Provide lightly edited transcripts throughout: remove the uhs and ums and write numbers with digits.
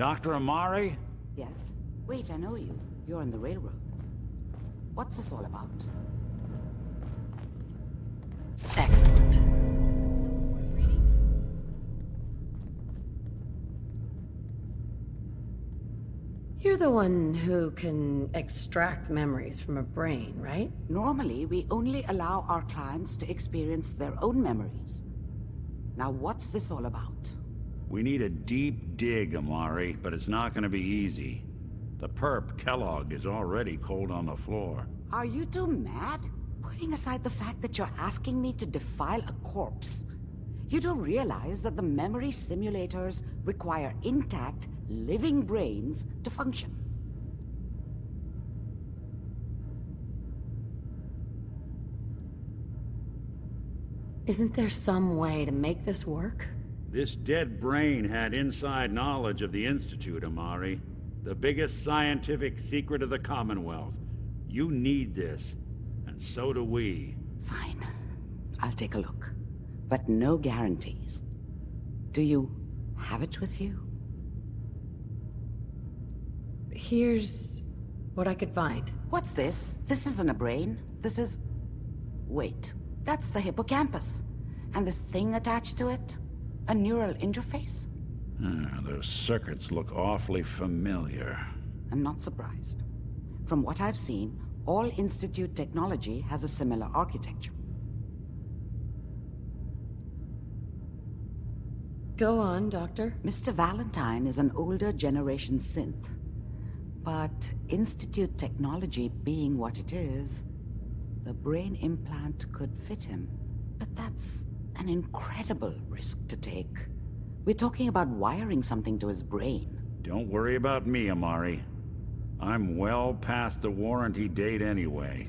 Dr. Amari? Yes? Wait, I know you. You're on the railroad. What's this all about? Excellent. You're the one who can extract memories from a brain, right? Normally, we only allow our clients to experience their own memories. Now, what's this all about? We need a deep dig, Amari, but it's not gonna be easy. The perp, Kellogg, is already cold on the floor. Are you two mad? Putting aside the fact that you're asking me to defile a corpse, you do realize that the memory simulators require intact, living brains to function. Isn't there some way to make this work? This dead brain had inside knowledge of the Institute, Amari. The biggest scientific secret of the Commonwealth. You need this, and so do we. Fine. I'll take a look. But no guarantees. Do you have it with you? Here's what I could find. What's this? This isn't a brain. This is... Wait. That's the hippocampus. And this thing attached to it? A neural interface? Those circuits look awfully familiar. I'm not surprised. From what I've seen, all Institute technology has a similar architecture. Go on, Doctor. Mr. Valentine is an older generation synth. But Institute technology being what it is, the brain implant could fit him. But that's an incredible risk to take. We're talking about wiring something to his brain. Don't worry about me, Amari. I'm well past the warranty date anyway.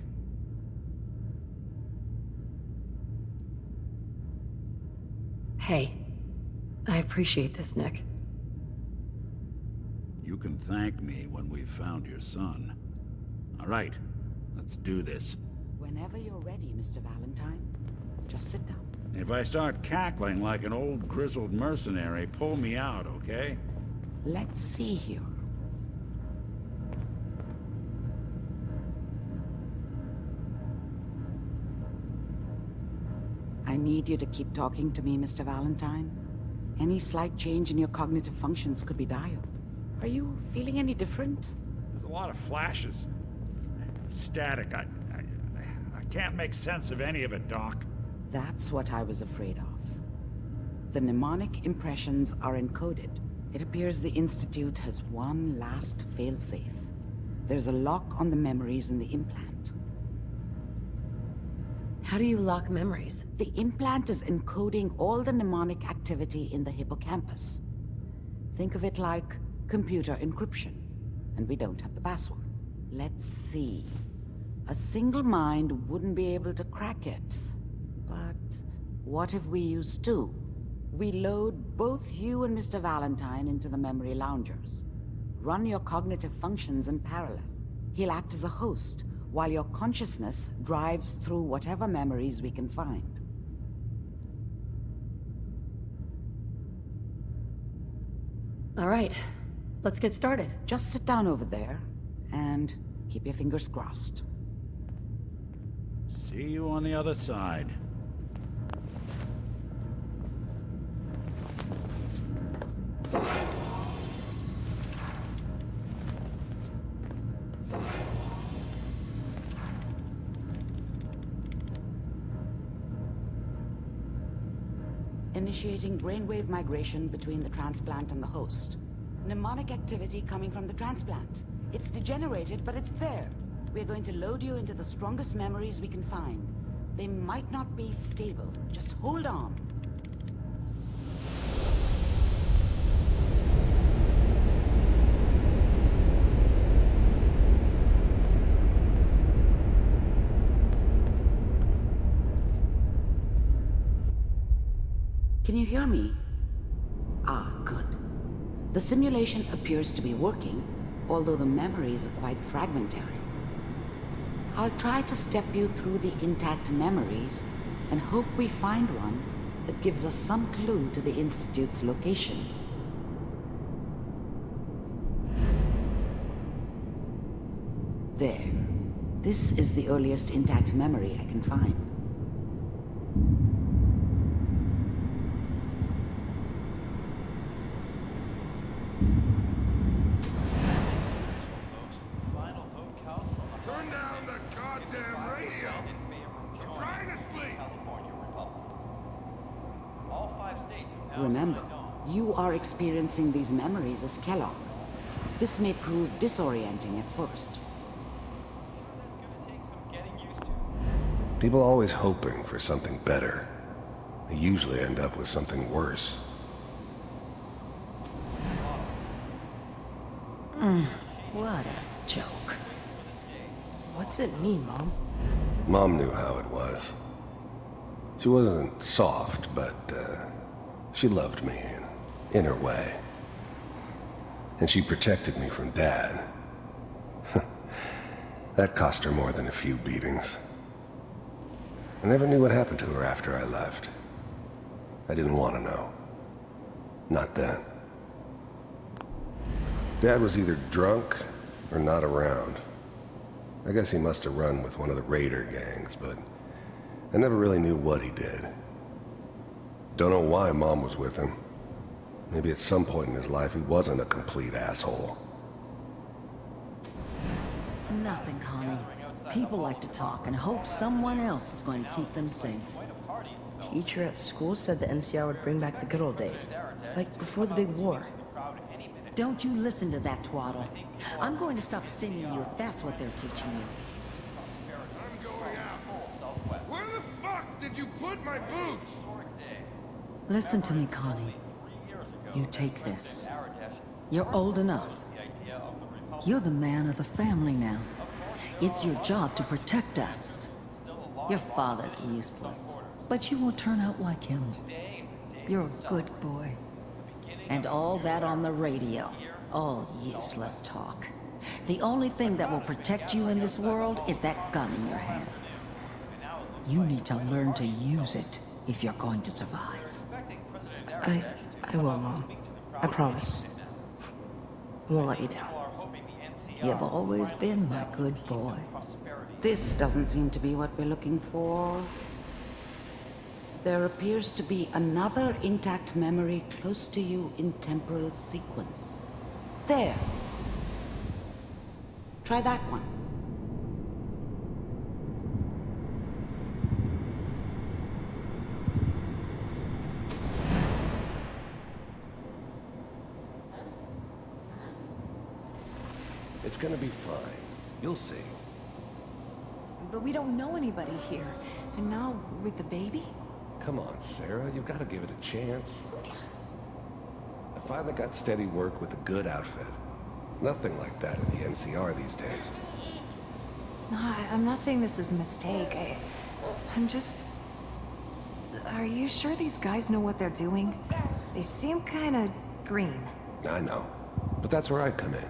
Hey, I appreciate this, Nick. You can thank me when we've found your son. All right, let's do this. Whenever you're ready, Mr. Valentine, just sit down. If I start cackling like an old grizzled mercenary, pull me out, okay? Let's see here. I need you to keep talking to me, Mr. Valentine. Any slight change in your cognitive functions could be dire. Are you feeling any different? There's a lot of flashes. Static. I can't make sense of any of it, Doc. That's what I was afraid of. The mnemonic impressions are encoded. It appears the Institute has one last failsafe. There's a lock on the memories in the implant. How do you lock memories? The implant is encoding all the mnemonic activity in the hippocampus. Think of it like computer encryption. And we don't have the password. Let's see. A single mind wouldn't be able to crack it. But what if we use two? We load both you and Mr. Valentine into the memory loungers. Run your cognitive functions in parallel. He'll act as a host, while your consciousness drives through whatever memories we can find. All right, let's get started. Just sit down over there, and keep your fingers crossed. See you on the other side. Initiating brainwave migration between the transplant and the host. Mnemonic activity coming from the transplant. It's degenerated, but it's there. We're going to load you into the strongest memories we can find. They might not be stable. Just hold on. Can you hear me? Ah, good. The simulation appears to be working, although the memories are quite fragmentary. I'll try to step you through the intact memories and hope we find one that gives us some clue to the Institute's location. This is the earliest intact memory I can find. Turn down the goddamn radio! I'm trying to sleep! Remember, you are experiencing these memories as Kellogg. This may prove disorienting at first. People always hoping for something better. They usually end up with something worse. What a joke. What's it mean, Mom? Mom knew how it was. She wasn't soft, but she loved me in her way. And she protected me from Dad. That cost her more than a few beatings. I never knew what happened to her after I left. I didn't want to know. Not then. Dad was either drunk or not around. I guess he must have run with one of the raider gangs, but I never really knew what he did. Don't know why Mom was with him. Maybe at some point in his life he wasn't a complete asshole. Nothing, Connie. People like to talk and hope someone else is going to keep them safe. Teacher at school said the NCR would bring back the good old days. Like before the big war. Don't you listen to that twaddle. I'm going to stop singing you if that's what they're teaching you. I'm going out. Where the fuck did you put my boots? Listen to me, Connie. You take this. You're old enough. You're the man of the family now. It's your job to protect us. Your father's useless, but you won't turn out like him. You're a good boy. And all that on the radio, all useless talk. The only thing that will protect you in this world is that gun in your hands. You need to learn to use it if you're going to survive. I will, Mom. I promise. I won't let you down. You've always been my good boy. This doesn't seem to be what we're looking for. There appears to be another intact memory close to you in temporal sequence. There. Try that one. It's gonna be fine. You'll see. But we don't know anybody here. And now, with the baby? Come on, Sarah. You've got to give it a chance. I finally got steady work with a good outfit. Nothing like that in the NCR these days. No, I'm not saying this was a mistake. I'm just... Are you sure these guys know what they're doing? They seem kind of green. I know. But that's where I come in.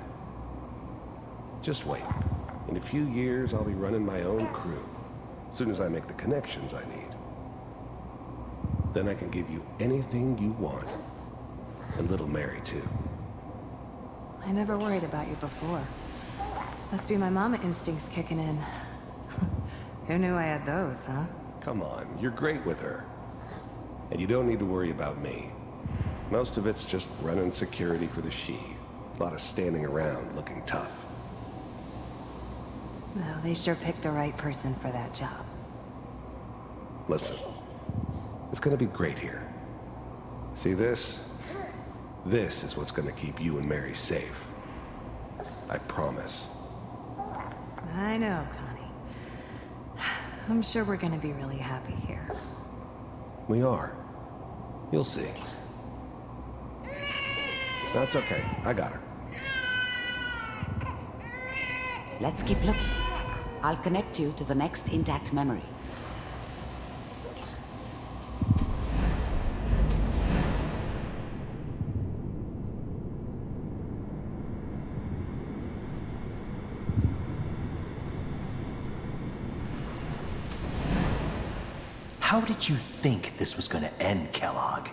Just wait. In a few years, I'll be running my own crew. As soon as I make the connections I need. Then I can give you anything you want. And little Mary, too. I never worried about you before. Must be my mama instincts kicking in. Who knew I had those, huh? Come on, you're great with her. And you don't need to worry about me. Most of it's just running security for the she. A lot of standing around looking tough. Well, they sure picked the right person for that job. Listen, it's gonna be great here. See this? This is what's gonna keep you and Mary safe. I promise. I know, Connie. I'm sure we're gonna be really happy here. We are. You'll see. That's okay. I got her. Let's keep looking. I'll connect you to the next intact memory. How did you think this was gonna end, Kellogg?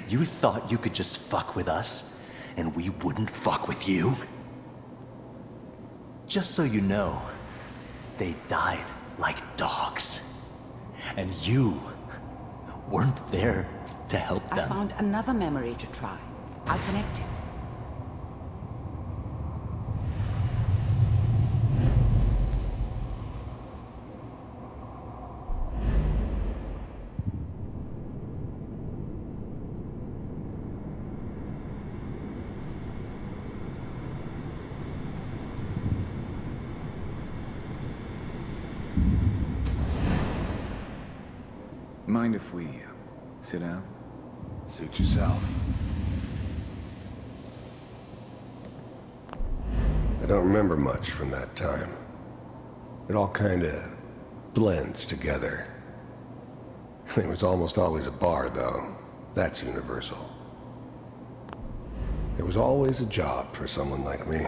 You thought you could just fuck with us, and we wouldn't fuck with you? Just so you know, they died like dogs. And you weren't there to help I them. found another memory to try. I'll connect you. Mind if we sit down? Suit yourself. I don't remember much from that time. It all kinda blends together. There was almost always a bar, though. That's universal. There was always a job for someone like me.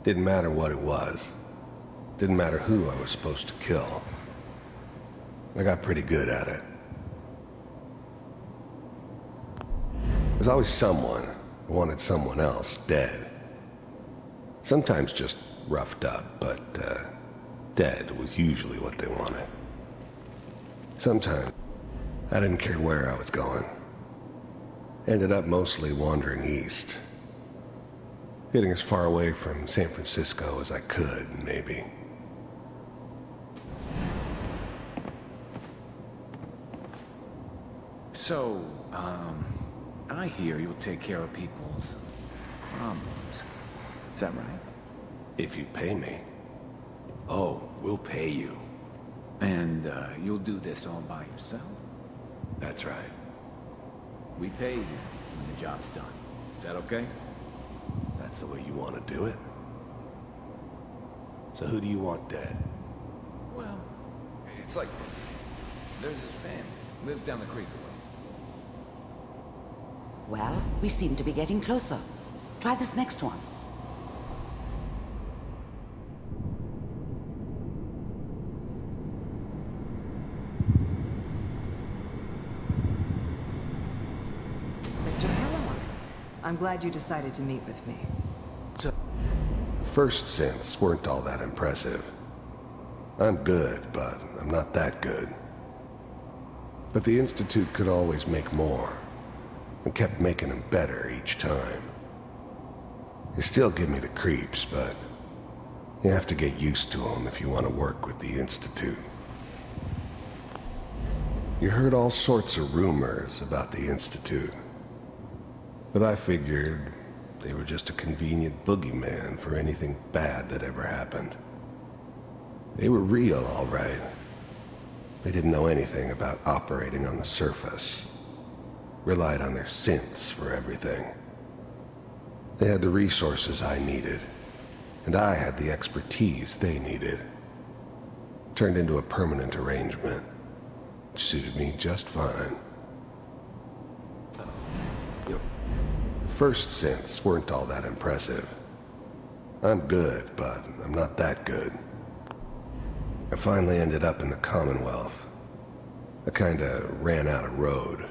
Didn't matter what it was. Didn't matter who I was supposed to kill. I got pretty good at it. There's always someone who wanted someone else dead. Sometimes just roughed up, but dead was usually what they wanted. Sometimes I didn't care where I was going. Ended up mostly wandering east. Getting as far away from San Francisco as I could, maybe. So, I hear you'll take care of people's problems. Is that right? If you pay me. Oh, we'll pay you. And, you'll do this all by yourself? That's right. We pay you when the job's done. Is that okay? That's the way you want to do it. So who do you want dead? Well, it's like this. There's his family. Lives down the creek a ways. Well, we seem to be getting closer. Try this next one. Mr. Kellogg, I'm glad you decided to meet with me. First synths weren't all that impressive. I'm good, but I'm not that good. But the Institute could always make more, and kept making them better each time. They still give me the creeps, but you have to get used to them if you want to work with the Institute. You heard all sorts of rumors about the Institute, but I figured they were just a convenient boogeyman for anything bad that ever happened. They were real, all right. They didn't know anything about operating on the surface. Relied on their synths for everything. They had the resources I needed, and I had the expertise they needed. Turned into a permanent arrangement, which suited me just fine. The first synths weren't all that impressive. I'm good, but I'm not that good. I finally ended up in the Commonwealth. I kinda ran out of road.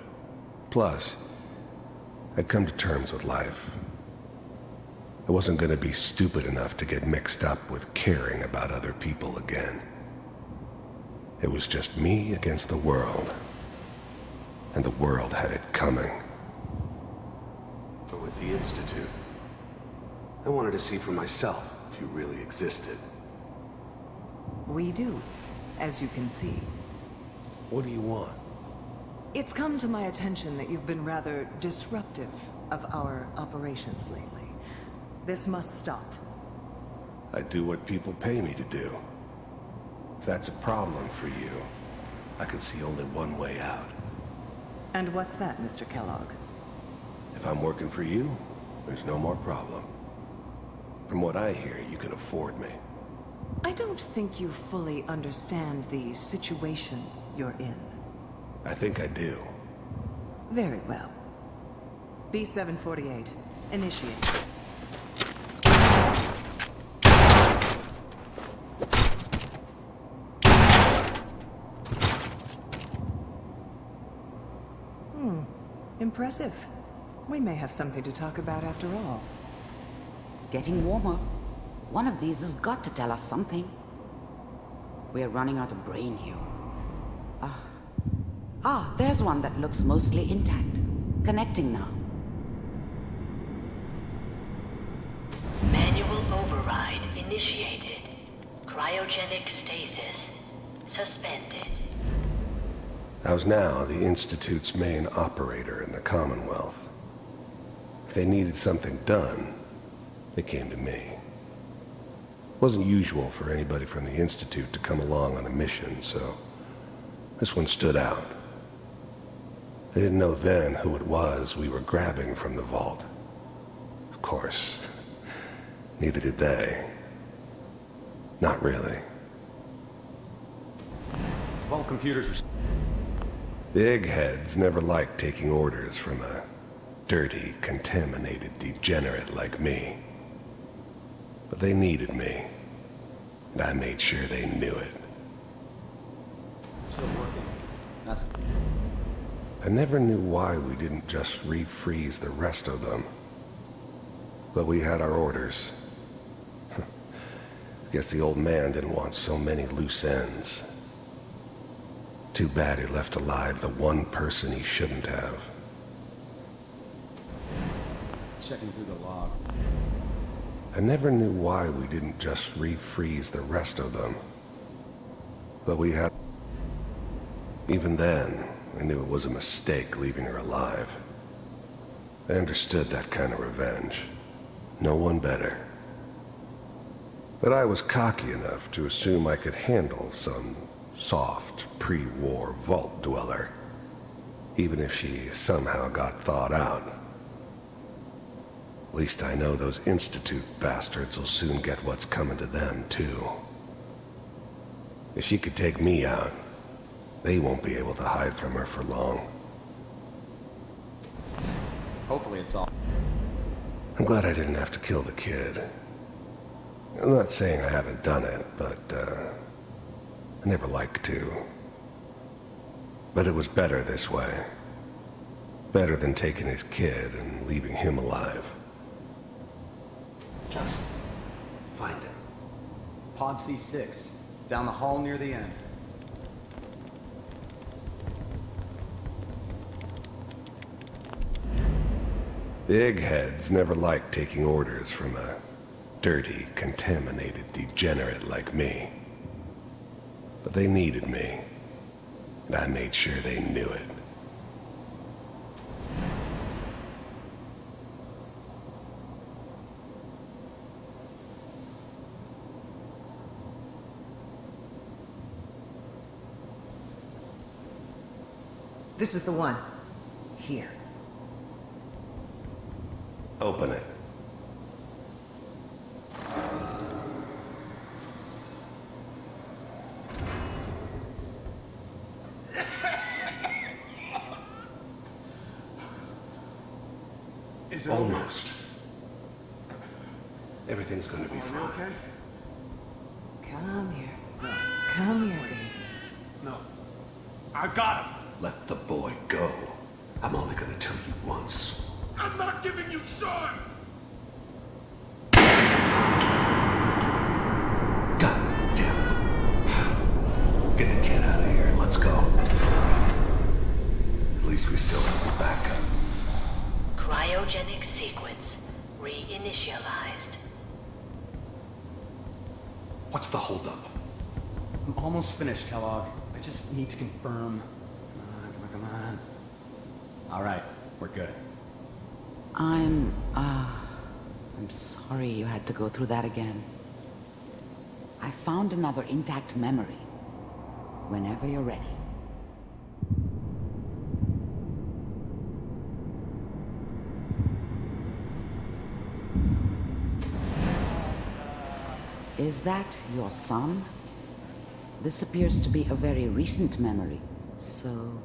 Plus, I'd come to terms with life. I wasn't gonna be stupid enough to get mixed up with caring about other people again. It was just me against the world. And the world had it coming. But with the Institute, I wanted to see for myself if you really existed. We do, as you can see. What do you want? It's come to my attention that you've been rather disruptive of our operations lately. This must stop. I do what people pay me to do. If that's a problem for you, I can see only one way out. And what's that, Mr. Kellogg? If I'm working for you, there's no more problem. From what I hear, you can afford me. I don't think you fully understand the situation you're in. I think I do. Very well. B-748, initiate. Impressive. We may have something to talk about after all. Getting warmer. One of these has got to tell us something. We're running out of brain here. There's one that looks mostly intact. Connecting now. Manual override initiated. Cryogenic stasis suspended. I was now the Institute's main operator in the Commonwealth. If they needed something done, they came to me. It wasn't usual for anybody from the Institute to come along on a mission, so this one stood out. They didn't know then who it was we were grabbing from the vault. Of course, neither did they. Not really. All computers are... The eggheads never liked taking orders from a dirty, contaminated degenerate like me. But they needed me, and I made sure they knew it. Still working. That's... I never knew why we didn't just refreeze the rest of them. But we had our orders. Guess the old man didn't want so many loose ends. Too bad he left alive the one person he shouldn't have. Checking through the log. I never knew why we didn't just refreeze the rest of them. But we had... Even then, I knew it was a mistake leaving her alive. I understood that kind of revenge. No one better. But I was cocky enough to assume I could handle some soft, pre-war vault dweller, even if she somehow got thawed out. At least I know those Institute bastards will soon get what's coming to them, too. If she could take me out, they won't be able to hide from her for long. Hopefully it's all... I'm glad I didn't have to kill the kid. I'm not saying I haven't done it, but, I never liked to. But it was better this way. Better than taking his kid and leaving him alive. Just find him. Pod C6, down the hall near the end. The eggheads never liked taking orders from a dirty, contaminated degenerate like me. But they needed me, and I made sure they knew it. This is the one. Here. Open it. Almost. Everything's gonna be fine. Okay? Come here. Come here, baby. No. I got him. Let the boy go. I'm only gonna tell you once. I'm not giving you Sean! God damn it. Get the kid out of here. Let's go. At least we still have a backup. Cryogenic sequence reinitialized. What's the holdup? I'm almost finished, Kellogg. I just need to confirm. Come on. All right, we're good. I'm sorry you had to go through that again. I found another intact memory. Whenever you're ready. Is that your son? This appears to be a very recent memory, so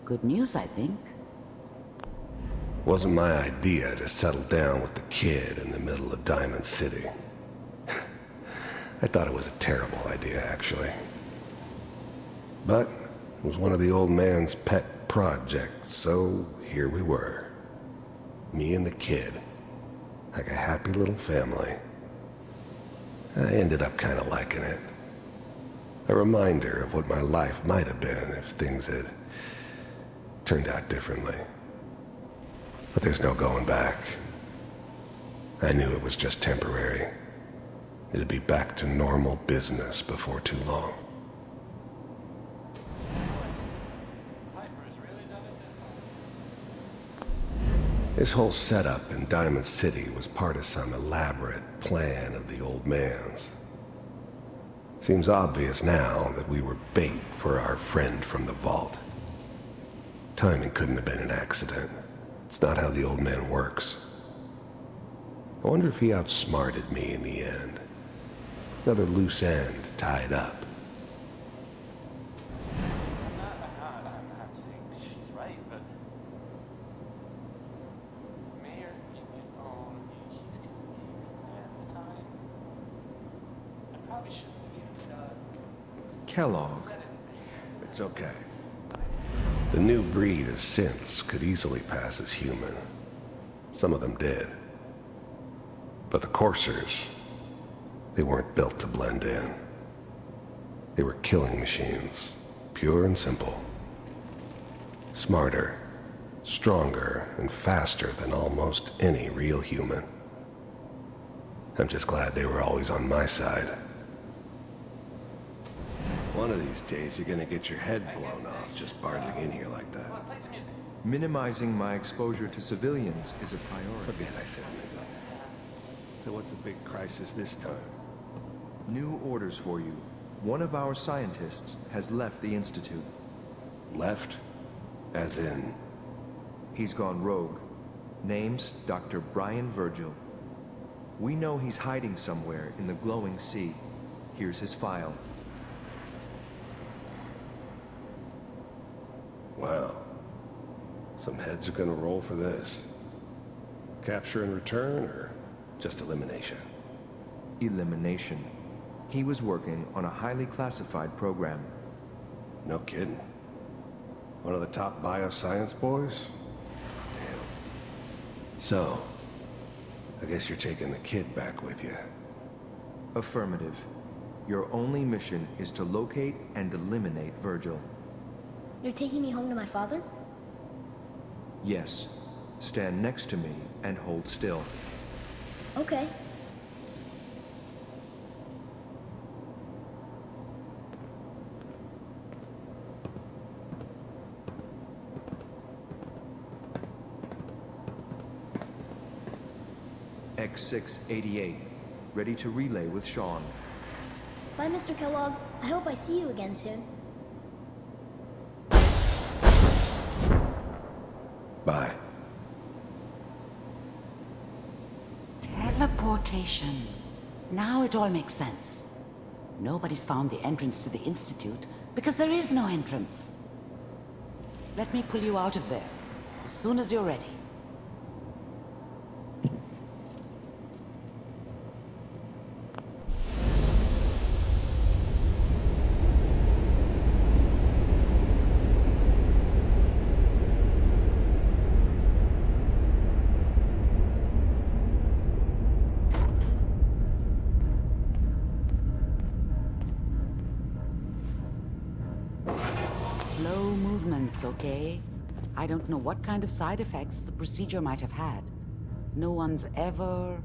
good news, I think. Wasn't my idea to settle down with the kid in the middle of Diamond City. I thought it was a terrible idea, actually. But it was one of the old man's pet projects, so here we were. Me and the kid, like a happy little family. I ended up kind of liking it. A reminder of what my life might have been if things had turned out differently. But there's no going back. I knew it was just temporary. It'd be back to normal business before too long. This whole setup in Diamond City was part of some elaborate plan of the old man's. Seems obvious now that we were bait for our friend from the vault. Timing couldn't have been an accident. It's not how the old man works. I wonder if he outsmarted me in the end. Another loose end tied up. Kellogg. It's okay. The new breed of synths could easily pass as human. Some of them did. But the coursers, they weren't built to blend in. They were killing machines, pure and simple. Smarter, stronger, and faster than almost any real human. I'm just glad they were always on my side. One of these days, you're gonna get your head blown off just barging in here like that. Minimizing my exposure to civilians is a priority. Forget I said anything. So what's the big crisis this time? New orders for you. One of our scientists has left the Institute. Left? As in? He's gone rogue. Name's Dr. Brian Virgil. We know he's hiding somewhere in the glowing sea. Here's his file. Wow. Some heads are gonna roll for this. Capture and return, or just elimination? Elimination. He was working on a highly classified program. No kidding. One of the top bioscience boys? Damn. So, I guess you're taking the kid back with you. Affirmative. Your only mission is to locate and eliminate Virgil. You're taking me home to my father? Yes. Stand next to me and hold still. Okay. X688. Ready to relay with Sean. Bye, Mr. Kellogg. I hope I see you again soon. Bye. Teleportation. Now it all makes sense. Nobody's found the entrance to the Institute because there is no entrance. Let me pull you out of there as soon as you're ready. Slow movements, okay? I don't know what kind of side effects the procedure might have had. No one's ever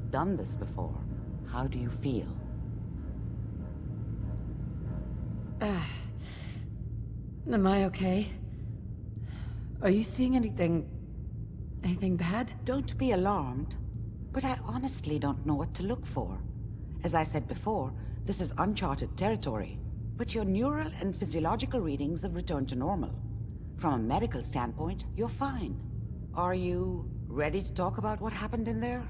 done this before. How do you feel? Am I okay? Are you seeing anything bad? Don't be alarmed, but I honestly don't know what to look for. As I said before, this is uncharted territory. But your neural and physiological readings have returned to normal. From a medical standpoint, you're fine. Are you ready to talk about what happened in there?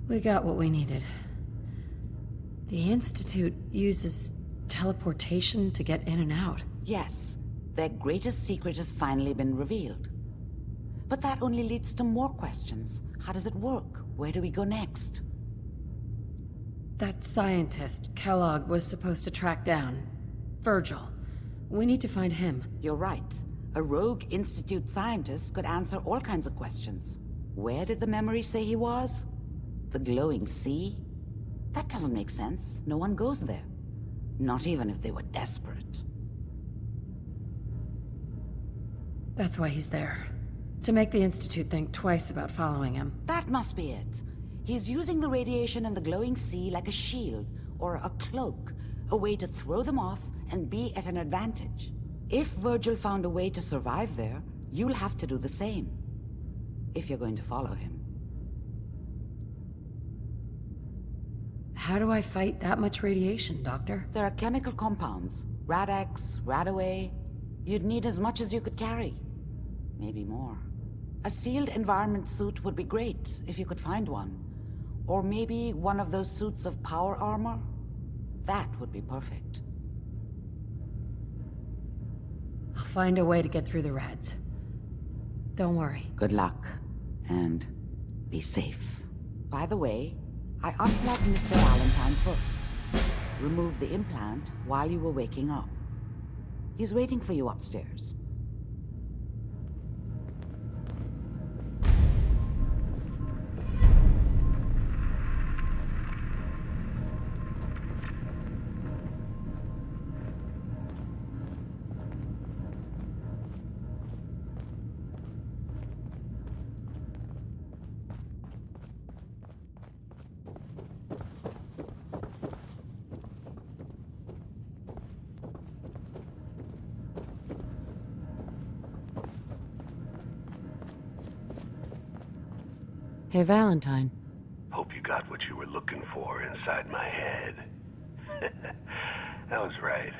We got what we needed. The Institute uses teleportation to get in and out. Yes, their greatest secret has finally been revealed. But that only leads to more questions. How does it work? Where do we go next? That scientist, Kellogg, was supposed to track down Virgil. We need to find him. You're right. A rogue Institute scientist could answer all kinds of questions. Where did the memory say he was? The glowing sea? That doesn't make sense. No one goes there. Not even if they were desperate. That's why he's there. To make the Institute think twice about following him. That must be it. He's using the radiation and the glowing sea like a shield, or a cloak, a way to throw them off and be at an advantage. If Virgil found a way to survive there, you'll have to do the same. If you're going to follow him. How do I fight that much radiation, Doctor? There are chemical compounds. Rad-X, Radaway. You'd need as much as you could carry. Maybe more. A sealed environment suit would be great, if you could find one. Or maybe one of those suits of power armor? That would be perfect. I'll find a way to get through the rads. Don't worry. Good luck. And be safe. By the way, I unplugged Mr. Valentine first. Removed the implant while you were waking up. He's waiting for you upstairs. Hey, Valentine. Hope you got what you were looking for inside my head. That was right.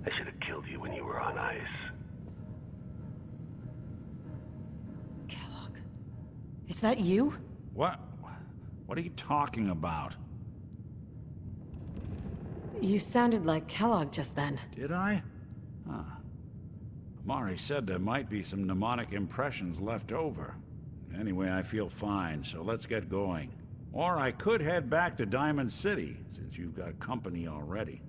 I should have killed you when you were on ice. Kellogg. Is that you? What? What are you talking about? You sounded like Kellogg just then. Did I? Huh. Mari said there might be some mnemonic impressions left over. Anyway, I feel fine, so let's get going. Or I could head back to Diamond City, since you've got company already.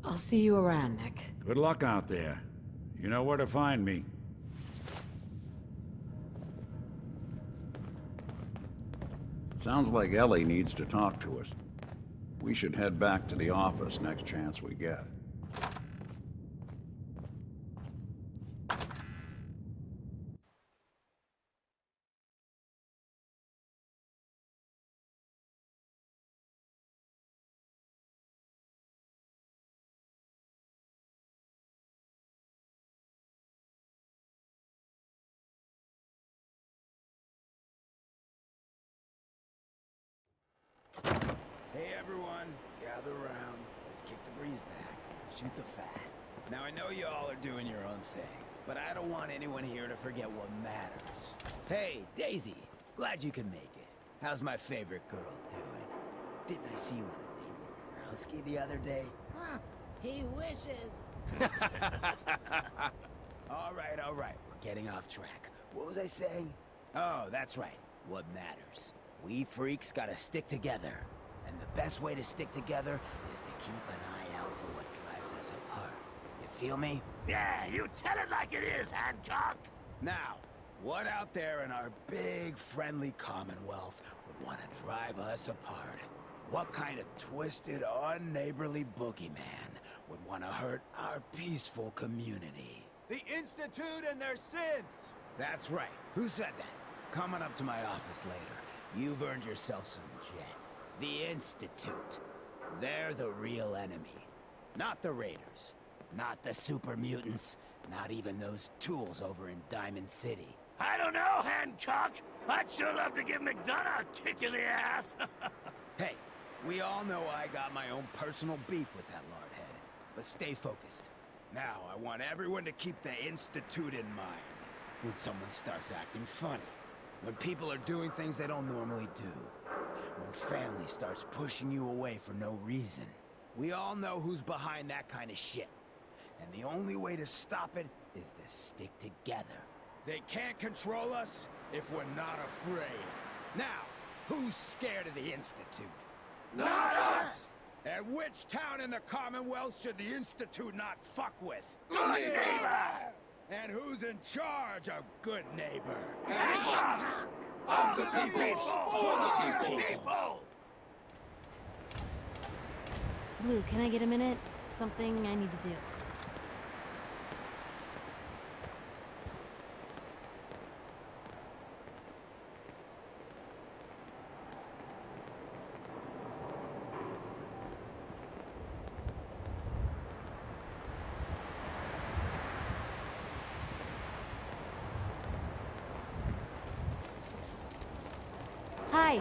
I'll see you around, Nick. Good luck out there. You know where to find me. Sounds like Ellie needs to talk to us. We should head back to the office next chance we get. Hey everyone, gather around. Let's kick the breeze back. Shoot the fat. Now I know you all are doing your own thing, but I don't want anyone here to forget what matters. Hey, Daisy, glad you can make it. How's my favorite girl doing? Didn't I see you on a date with Rowski the other day? Huh, he wishes. All right, we're getting off track. What was I saying? Oh, that's right, what matters. We freaks gotta stick together. And the best way to stick together is to keep an eye out for what drives us apart. You feel me? Yeah, you tell it like it is, Hancock. Now, what out there in our big, friendly Commonwealth would want to drive us apart? What kind of twisted, unneighborly boogeyman would want to hurt our peaceful community? The Institute and their sins! That's right. Who said that? Coming up to my office later. You've earned yourself some jet. The Institute. They're the real enemy. Not the Raiders. Not the super mutants. Not even those tools over in Diamond City. I don't know, Hancock. I'd sure love to give McDonough a kick in the ass. Hey, we all know I got my own personal beef with that lardhead. But stay focused. Now, I want everyone to keep the Institute in mind. When someone starts acting funny. When people are doing things they don't normally do. When family starts pushing you away for no reason. We all know who's behind that kind of shit. And the only way to stop it is to stick together. They can't control us if we're not afraid. Now, who's scared of the Institute? Not us! And which town in the Commonwealth should the Institute not fuck with? Good neighbor! And who's in charge of good neighbor? Of the people! For the people! Blue, can I get a minute? Something I need to do. Hi,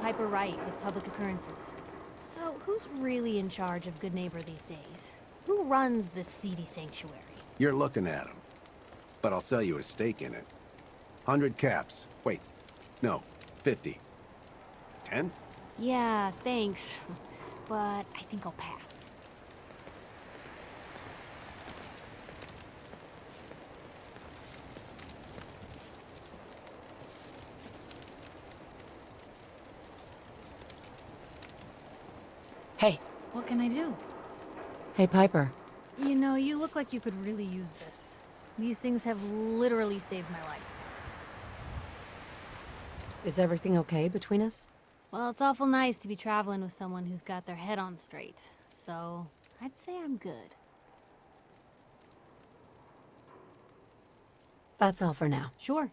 Piper Wright with Public Occurrences. So, who's really in charge of Good Neighbor these days? Who runs this seedy sanctuary? You're looking at him. But I'll sell you a stake in it. 100 caps. Wait. No. 50. 10? Yeah, thanks. But I think I'll pass. Hey. What can I do? Hey, Piper. You know, you look like you could really use this. These things have literally saved my life. Is everything okay between us? Well, it's awful nice to be traveling with someone who's got their head on straight. So, I'd say I'm good. That's all for now. Sure.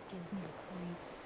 Gives me the creeps.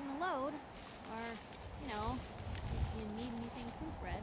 lighten the load. Or, you know, if you need anything proofread.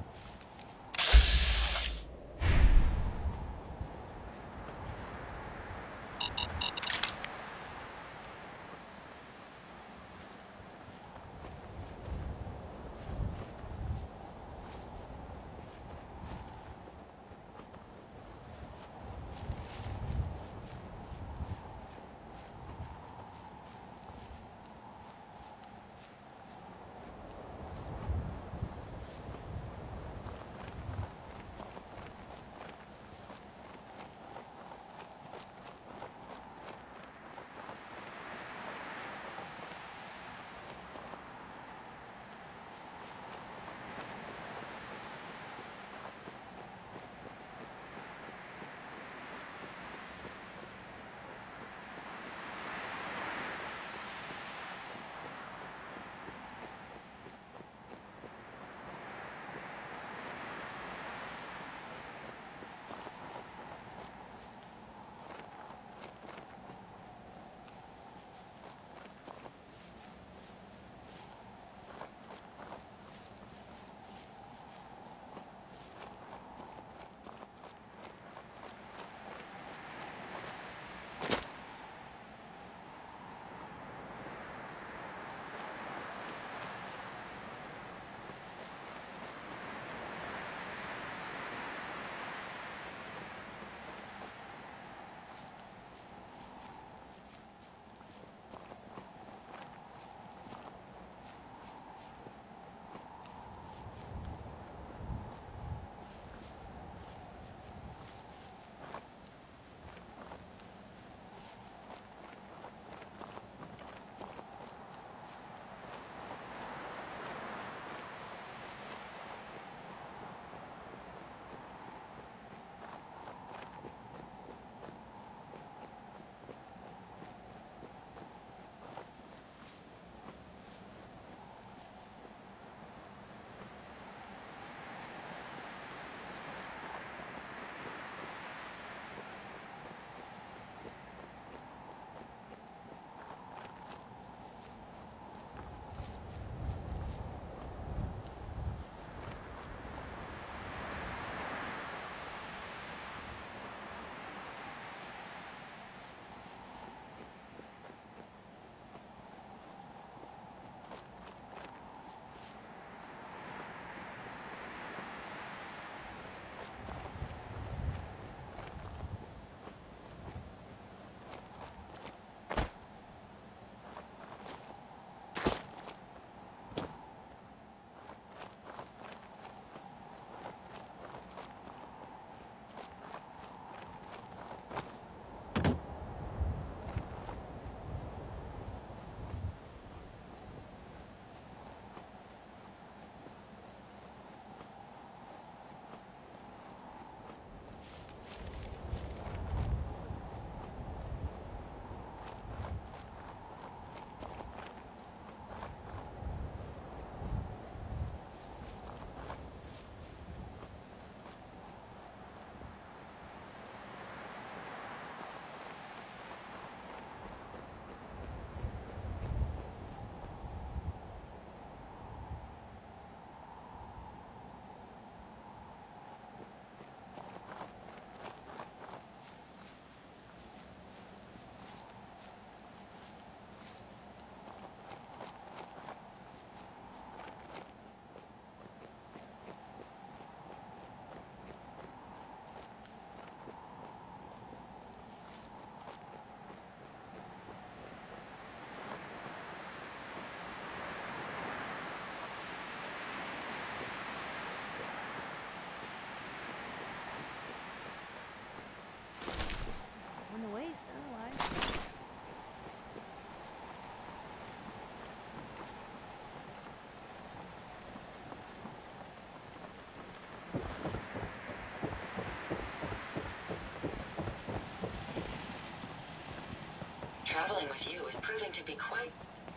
Traveling with you is proving to be quite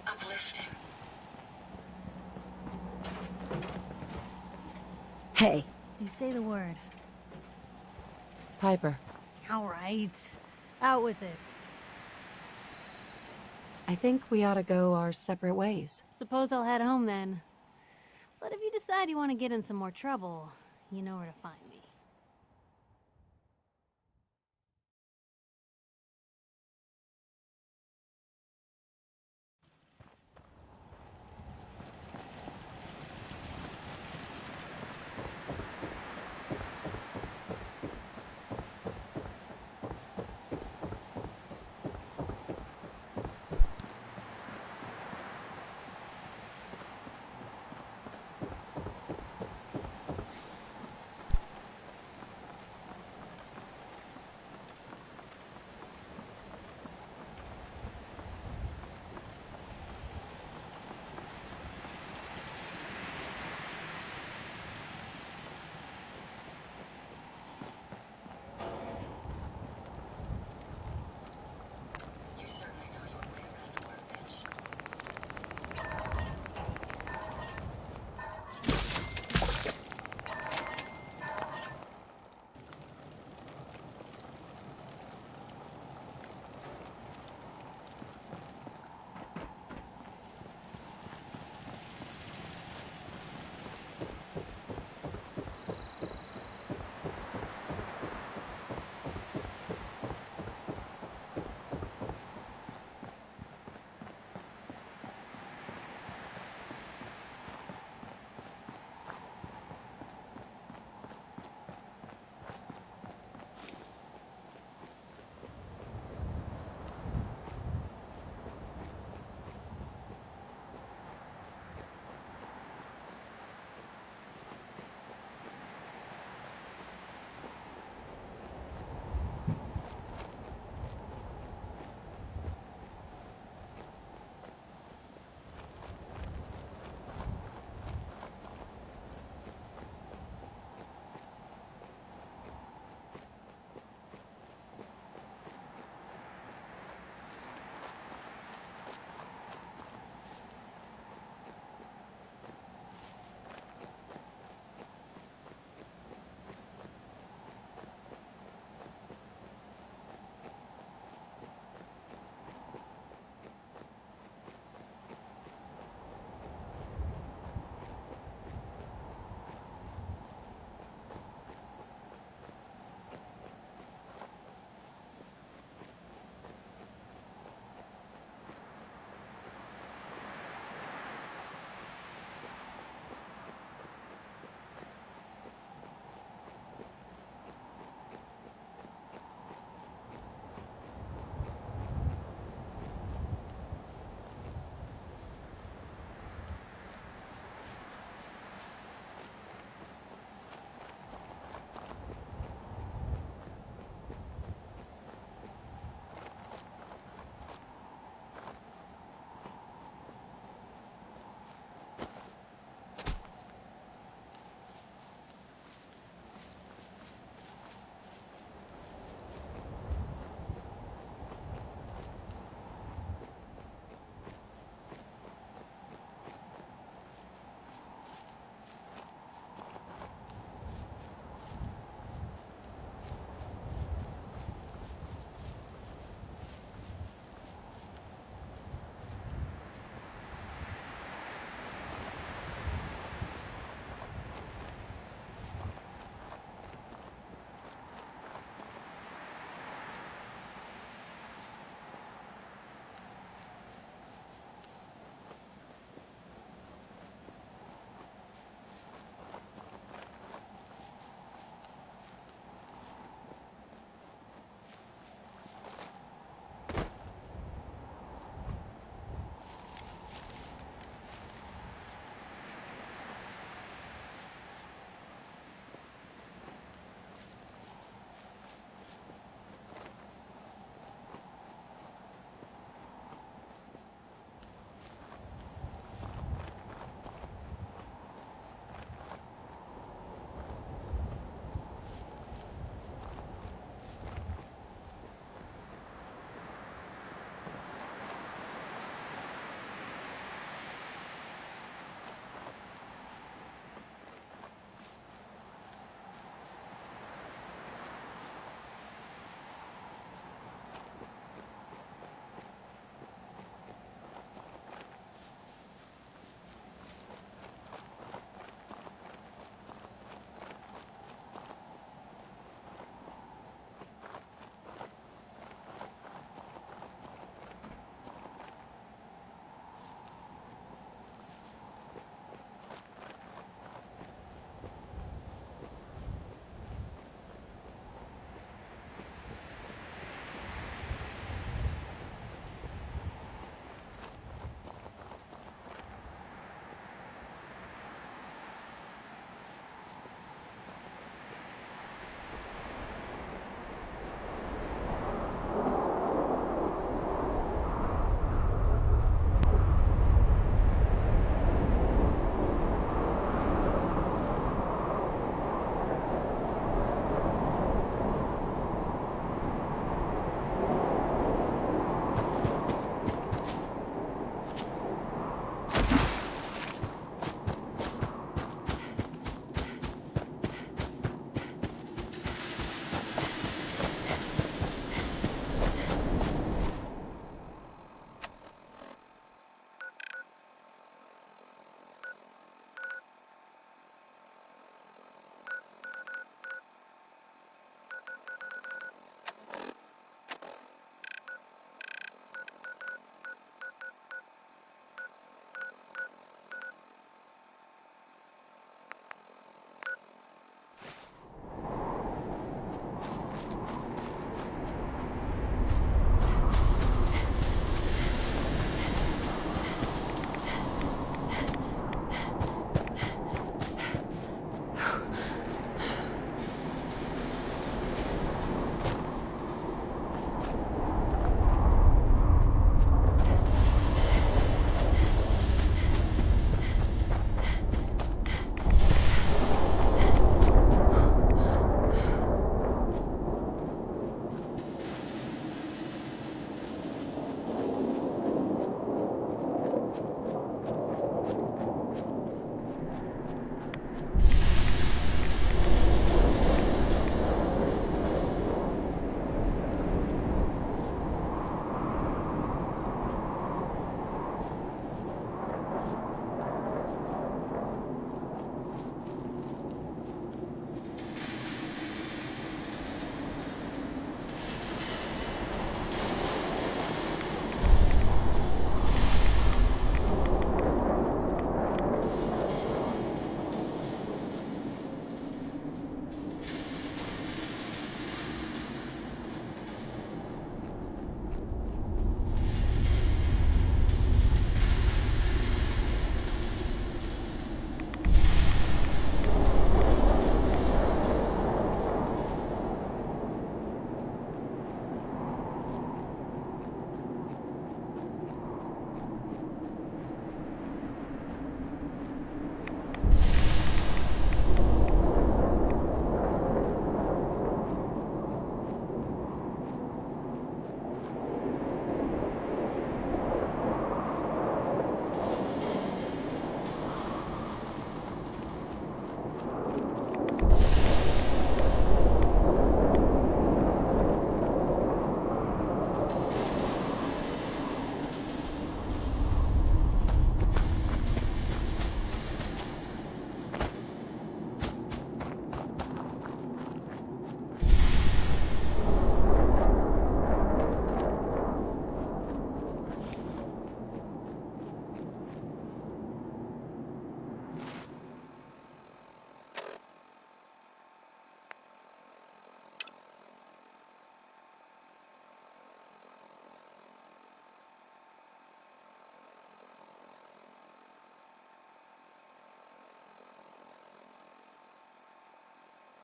uplifting. Hey. You say the word. Piper. All right. Out with it. I think we ought to go our separate ways. Suppose I'll head home then. But if you decide you want to get in some more trouble, you know where to find me.